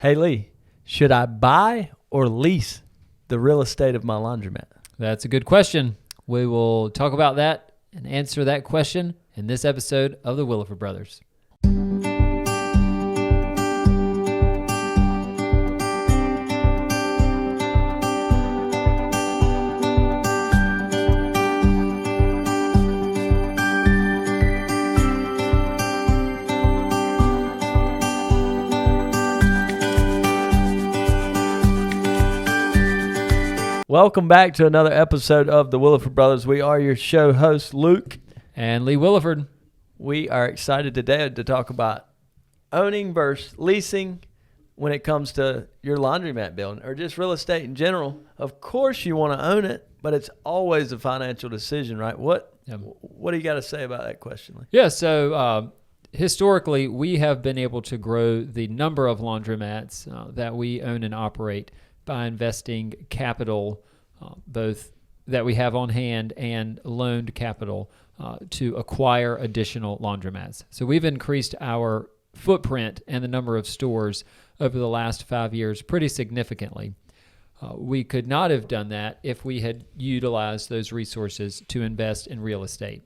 Hey Lee, should I buy or lease the real estate of my laundromat? That's a good question. We will talk about that and answer that question in this episode of the Williford Brothers. Welcome back to another episode of the Williford Brothers. We are your show hosts, Luke and Lee Williford. We are excited today to talk about owning versus leasing when it comes to your laundromat building or just real estate in general. Of course you want to own it, but it's always a financial decision, right? What do you got to say about that question, Lee? Yeah, so historically, we have been able to grow the number of laundromats that we own and operate by investing capital, both that we have on hand and loaned capital to acquire additional laundromats. So we've increased our footprint and the number of stores over the last 5 years pretty significantly. We could not have done that if we had utilized those resources to invest in real estate.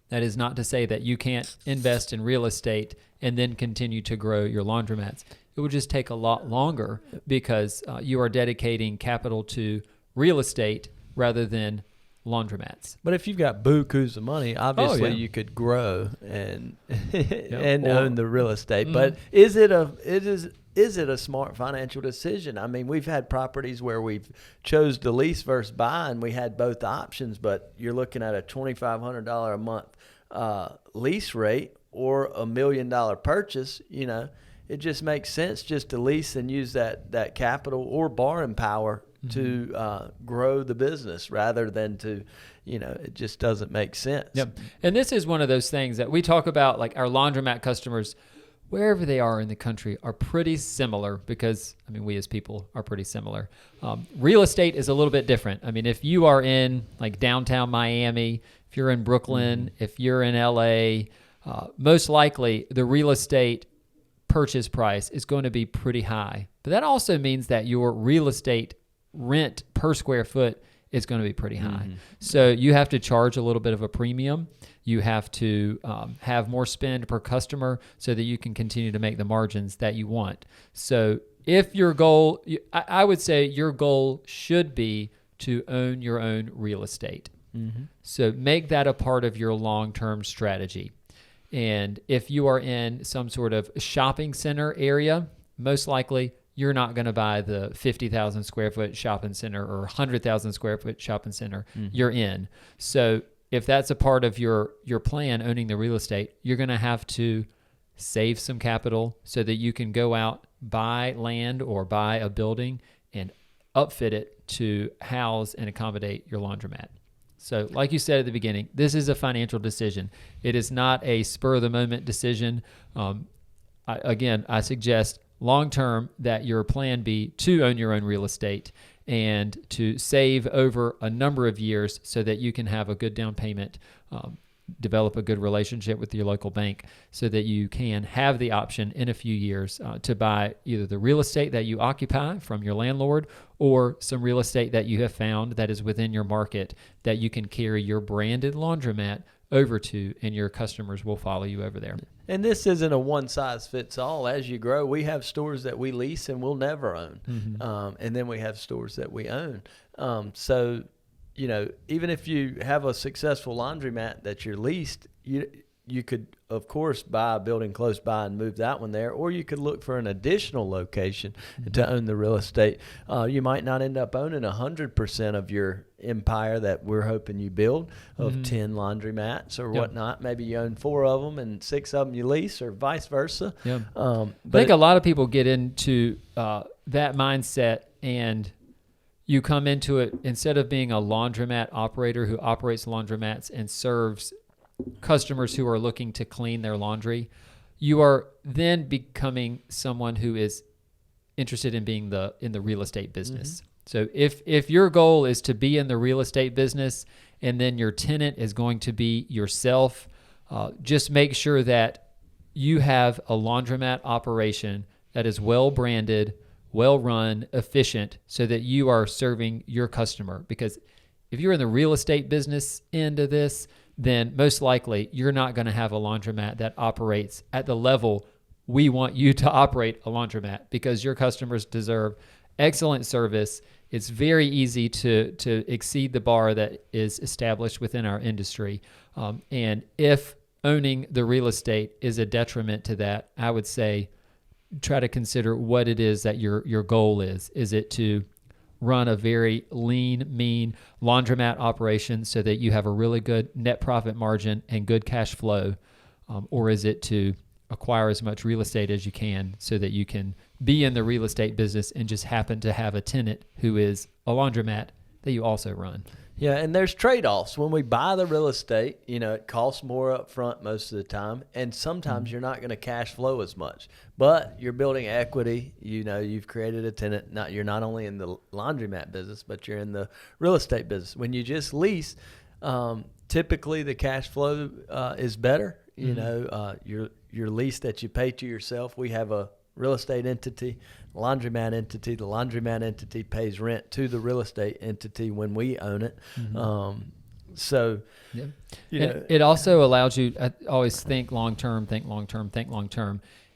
That is not to say that you can't invest in real estate and then continue to grow your laundromats. It would just take a lot longer because you are dedicating capital to real estate rather than laundromats. But if you've got bukus of money, obviously you could grow and own the real estate. But is it a smart financial decision? I mean, we've had properties where we've chose to lease versus buy, and we had both options. But you're looking at a $2,500 a month lease rate or $1 million purchase. You know, it just makes sense just to lease and use that capital or borrowing power to grow the business rather than to, it just doesn't make sense. Yep. And this is one of those things that we talk about, like our laundromat customers, wherever they are in the country, are pretty similar because, we as people are pretty similar. Real estate is a little bit different. If you are in like downtown Miami, if you're in Brooklyn, if you're in LA, most likely the real estate purchase price is going to be pretty high. But that also means that your real estate rent per square foot is going to be pretty high. So you have to charge a little bit of a premium. You have to have more spend per customer so that you can continue to make the margins that you want. So if your goal, I would say your goal should be to own your own real estate. So make that a part of your long-term strategy. And if you are in some sort of shopping center area, most likely you're not going to buy the 50,000 square foot shopping center or 100,000 square foot shopping center you're in. So if that's a part of your plan, owning the real estate, you're going to have to save some capital so that you can go out, buy land or buy a building and upfit it to house and accommodate your laundromat. So like you said at the beginning, this is a financial decision. It is not a spur-of-the-moment decision. I suggest long-term that your plan be to own your own real estate and to save over a number of years so that you can have a good down payment, develop a good relationship with your local bank so that you can have the option in a few years to buy either the real estate that you occupy from your landlord or some real estate that you have found that is within your market that you can carry your branded laundromat over to, and your customers will follow you over there. And this isn't a one-size-fits-all. As you grow, we have stores that we lease and we'll never own. And then we have stores that we own. So, even if you have a successful laundromat that you're leased, you could, of course, buy a building close by and move that one there, or you could look for an additional location to own the real estate. You might not end up owning 100% of your empire that we're hoping you build of 10 laundromats or whatnot. Maybe you own 4 of them and 6 of them you lease, or vice versa. I think a lot of people get into that mindset, and you come into it instead of being a laundromat operator who operates laundromats and serves customers who are looking to clean their laundry. You are then becoming someone who is interested in being in the real estate business. So if your goal is to be in the real estate business and then your tenant is going to be yourself, just make sure that you have a laundromat operation that is well branded, well run, efficient, so that you are serving your customer. Because if you're in the real estate business end of this, then most likely you're not going to have a laundromat that operates at the level we want you to operate a laundromat, because your customers deserve excellent service. It's very easy to exceed the bar that is established within our industry. And if owning the real estate is a detriment to that, I would say try to consider what it is that your goal is. Is it to run a very lean, mean laundromat operation so that you have a really good net profit margin and good cash flow? Or is it to acquire as much real estate as you can so that you can be in the real estate business and just happen to have a tenant who is a laundromat that you also run? Yeah, and there's trade-offs. When we buy the real estate, it costs more up front most of the time, and sometimes you're not going to cash flow as much. But you're building equity. You've created a tenant. You're not only in the laundromat business, but you're in the real estate business. When you just lease, typically the cash flow is better. Your lease that you pay to yourself, we have a real estate entity, laundromat entity. The laundromat entity pays rent to the real estate entity when we own it. It also allows you, I always think long-term,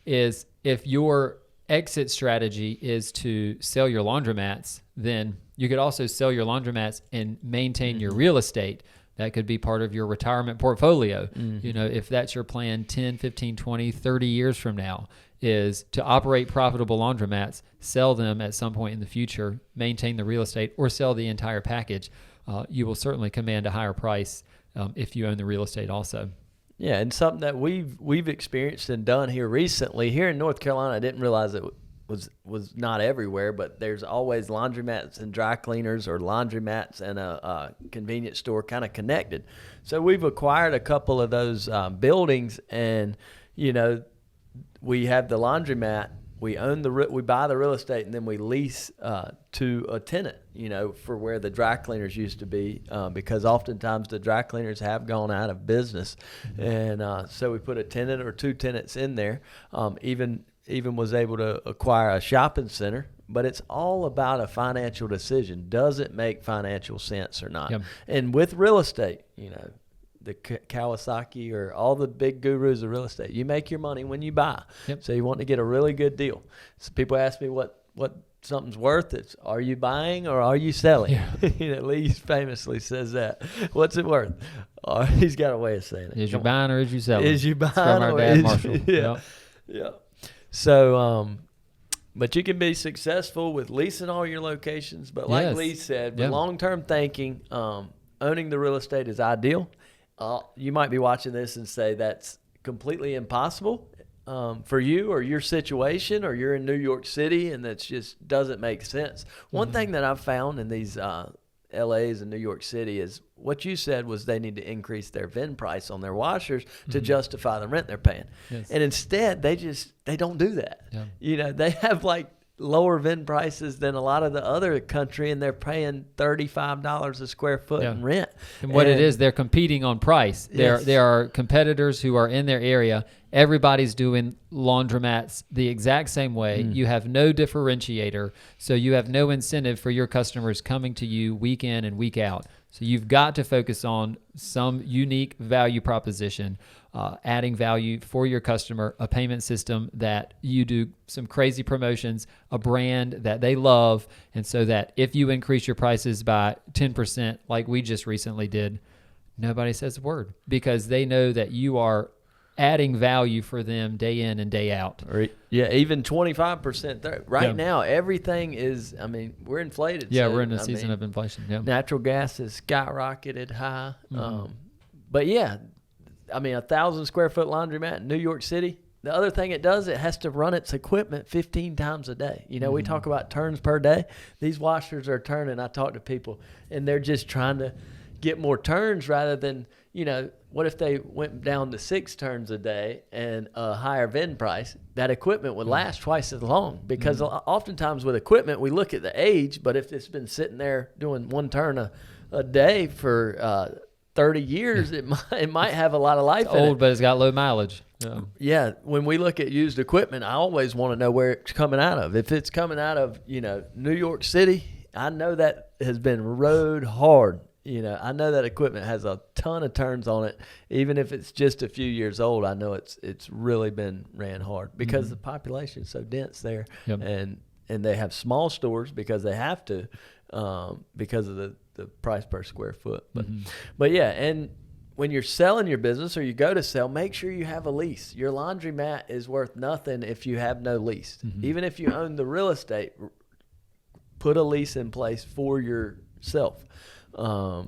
is if your exit strategy is to sell your laundromats, then you could also sell your laundromats and maintain your real estate. That could be part of your retirement portfolio. If that's your plan 10, 15, 20, 30 years from now, is to operate profitable laundromats, sell them at some point in the future, maintain the real estate, or sell the entire package. You will certainly command a higher price if you own the real estate also. Yeah, and something that we've experienced and done here recently. Here in North Carolina, I didn't realize it was not everywhere, but there's always laundromats and dry cleaners, or laundromats and a convenience store kind of connected. So we've acquired a couple of those buildings, and we have the laundromat. We buy the real estate, and then we lease to a tenant, for where the dry cleaners used to be, because oftentimes the dry cleaners have gone out of business. And so we put a tenant or two tenants in there, even was able to acquire a shopping center. But it's all about a financial decision. Does it make financial sense or not? Yep. And with real estate, the Kawasaki or all the big gurus of real estate, you make your money when you buy. Yep. So you want to get a really good deal. So people ask me what something's worth. It's, are you buying or are you selling? Yeah. Lease famously says that. What's it worth? He's got a way of saying it. Is you buying or is you selling? Is you buying from our dad Marshall. Yeah. Yeah. So, but you can be successful with leasing all your locations. But like Lee said, with long-term thinking, owning the real estate is ideal. You might be watching this and say that's completely impossible for you or your situation, or you're in New York City and that just doesn't make sense. One thing that I've found in these LAs and New York City is what you said was they need to increase their VIN price on their washers to justify the rent they're paying. Yes. And instead, they don't do that. Yeah. They have like lower VIN prices than a lot of the other country, and they're paying $35 a square foot in rent. And what it is, they're competing on price. There are competitors who are in their area. Everybody's doing laundromats the exact same way. You have no differentiator, so you have no incentive for your customers coming to you week in and week out. So you've got to focus on some unique value proposition, adding value for your customer, a payment system that you do some crazy promotions, a brand that they love, and so that if you increase your prices by 10%, like we just recently did, nobody says a word, because they know that you are adding value for them day in and day out. Or, even 25%. Right now, everything is, we're inflated. Yeah, we're in a season of inflation. Yeah. Natural gas has skyrocketed high. But 1,000 square foot laundromat in New York City, the other thing it does, it has to run its equipment 15 times a day. We talk about turns per day. These washers are turning. I talk to people, and they're just trying to get more turns rather than, what if they went down to 6 turns a day and a higher VIN price? That equipment would last twice as long, because oftentimes with equipment, we look at the age, but if it's been sitting there doing 1 turn a day for 30 years, it might have a lot of life in it. Old, but it's got low mileage. Yeah, when we look at used equipment, I always want to know where it's coming out of. If it's coming out of, New York City, I know that has been rode hard. I know that equipment has a ton of turns on it. Even if it's just a few years old, I know it's really been ran hard because the population is so dense there. Yep. And they have small stores because they have to, because of the price per square foot. But yeah, and when you're selling your business or you go to sell, make sure you have a lease. Your laundromat is worth nothing if you have no lease. Even if you own the real estate, put a lease in place for yourself.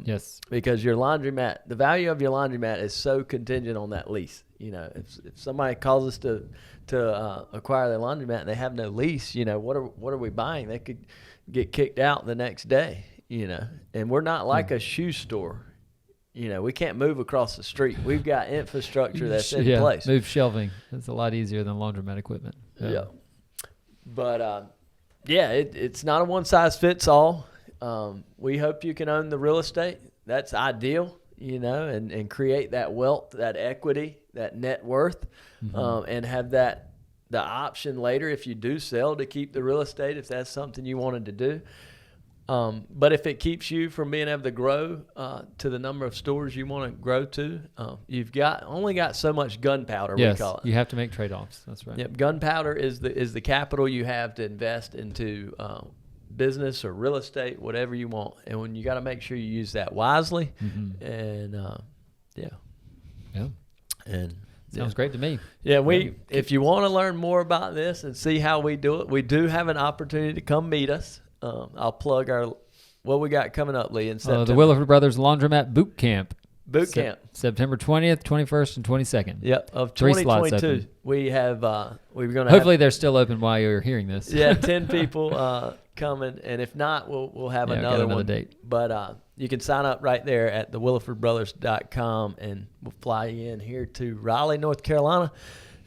Yes. Because your laundromat, the value of your laundromat is so contingent on that lease. If somebody calls us to acquire their laundromat and they have no lease, what are we buying? They could get kicked out the next day, and we're not like a shoe store. We can't move across the street. We've got infrastructure that's in place. Move shelving. It's a lot easier than laundromat equipment. Yeah. But, it's not a one-size-fits-all. We hope you can own the real estate. That's ideal, and create that wealth, that equity, that net worth, and have the option later if you do sell to keep the real estate if that's something you wanted to do. But if it keeps you from being able to grow to the number of stores you want to grow to, you've only got so much gunpowder. Yes, we call it. You have to make trade-offs. That's right. Yep, gunpowder is the capital you have to invest into business or real estate, whatever you want. And when you got to make sure you use that wisely. And and sounds great to me. Yeah, if you want to learn more about this and see how we do it, we do have an opportunity to come meet us. I'll plug what we got coming up, Lee, in September. The Williford Brothers Laundromat Boot Camp. September 20th, 21st, and 22nd. Yep, of 3 slots 2022. open. We have we're going to hopefully they're still open while you're hearing this. Yeah, 10 people coming, and if not, we'll have another date. But you can sign up right there at thewillifordbrothers.com, and we'll fly you in here to Raleigh, North Carolina,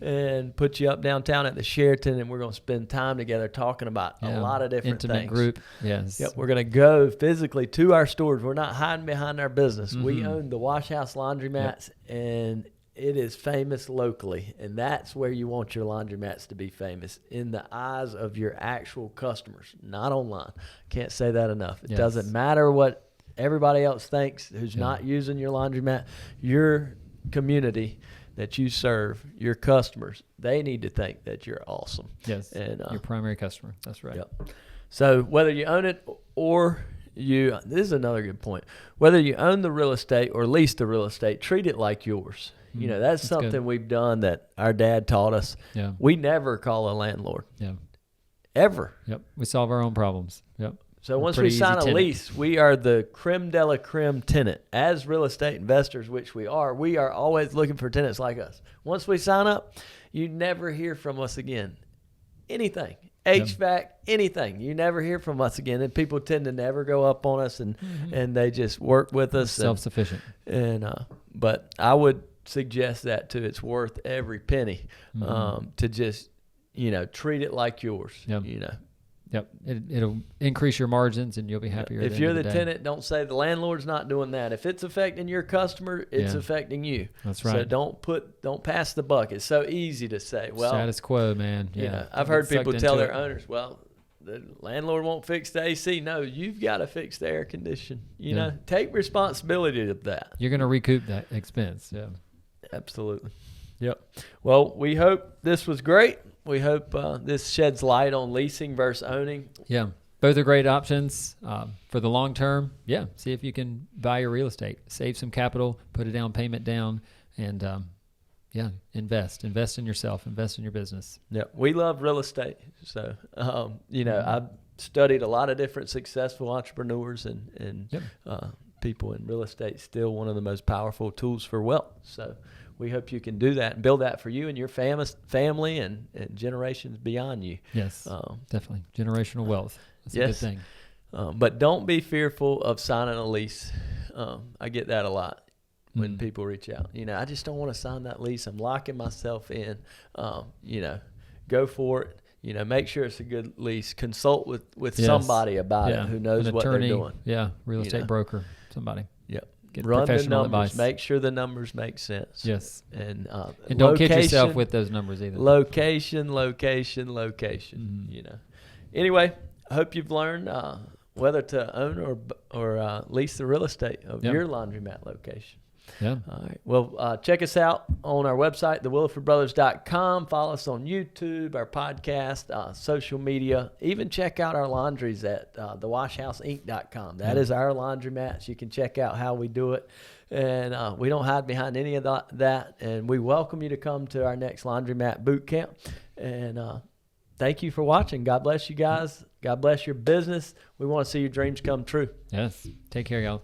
and put you up downtown at the Sheraton, and we're going to spend time together talking about a lot of different intimate things. Group, yes. Yep, we're going to go physically to our stores. We're not hiding behind our business. We own the Wash House Laundromats, and it is famous locally, and that's where you want your laundromats to be famous, in the eyes of your actual customers, not online. Can't say that enough. It doesn't matter what everybody else thinks who's not using your laundromat. Your community that you serve, your customers, they need to think that you're awesome. Yes, and your primary customer. That's right. Yep. So whether you own it or this is another good point. Whether you own the real estate or lease the real estate, treat it like yours. That's something good. We've done that our dad taught us. Yeah. We never call a landlord. Yeah. Ever. Yep. We solve our own problems. Yep. So once we sign a lease, we are the creme de la creme tenant. As real estate investors, which we are always looking for tenants like us. Once we sign up, you never hear from us again. Anything. HVAC, anything. You never hear from us again. And people tend to never go up on us, and they just work with us. Self-sufficient. But I would suggest that too. It's worth every penny to just, treat it like yours. Yep. Yep. It'll increase your margins, and you'll be happier. If you're the tenant, don't say the landlord's not doing that. If it's affecting your customer, it's affecting you. That's right. So don't pass the buck. It's so easy to say, well, status quo, man. Yeah. I've heard people tell their owners, well, the landlord won't fix the AC. No, you've got to fix the air condition. Take responsibility of that. You're going to recoup that expense. Yeah. Absolutely. Yep. Well, we hope this was great. We hope this sheds light on leasing versus owning. Yeah. Both are great options for the long term. Yeah. See if you can buy your real estate, save some capital, put a down payment down, and invest in yourself, invest in your business. Yeah. We love real estate. So, I've studied a lot of different successful entrepreneurs, and people in real estate. Still one of the most powerful tools for wealth. So we hope you can do that and build that for you and your family and generations beyond you. Yes, definitely. Generational wealth. That's a good thing. But don't be fearful of signing a lease. I get that a lot when people reach out. I just don't want to sign that lease. I'm locking myself in. Go for it. Make sure it's a good lease. Consult with somebody about it who knows what they're doing. Yeah, real estate broker, somebody. Yep. Get Run the professional numbers. advice. Make sure the numbers make sense. Yes. And Don't kid yourself with those numbers either. Location. You know. Anyway, I hope you've learned whether to own or lease the real estate of your laundromat location. Yeah. All right. Well, check us out on our website, thewillifordbrothers.com. Follow us on YouTube, our podcast, social media. Even check out our laundries at thewashhouseinc.com. That is our laundromats. You can check out how we do it. And we don't hide behind any of that. And we welcome you to come to our next laundromat boot camp. And thank you for watching. God bless you guys. God bless your business. We want to see your dreams come true. Yes. Take care, y'all.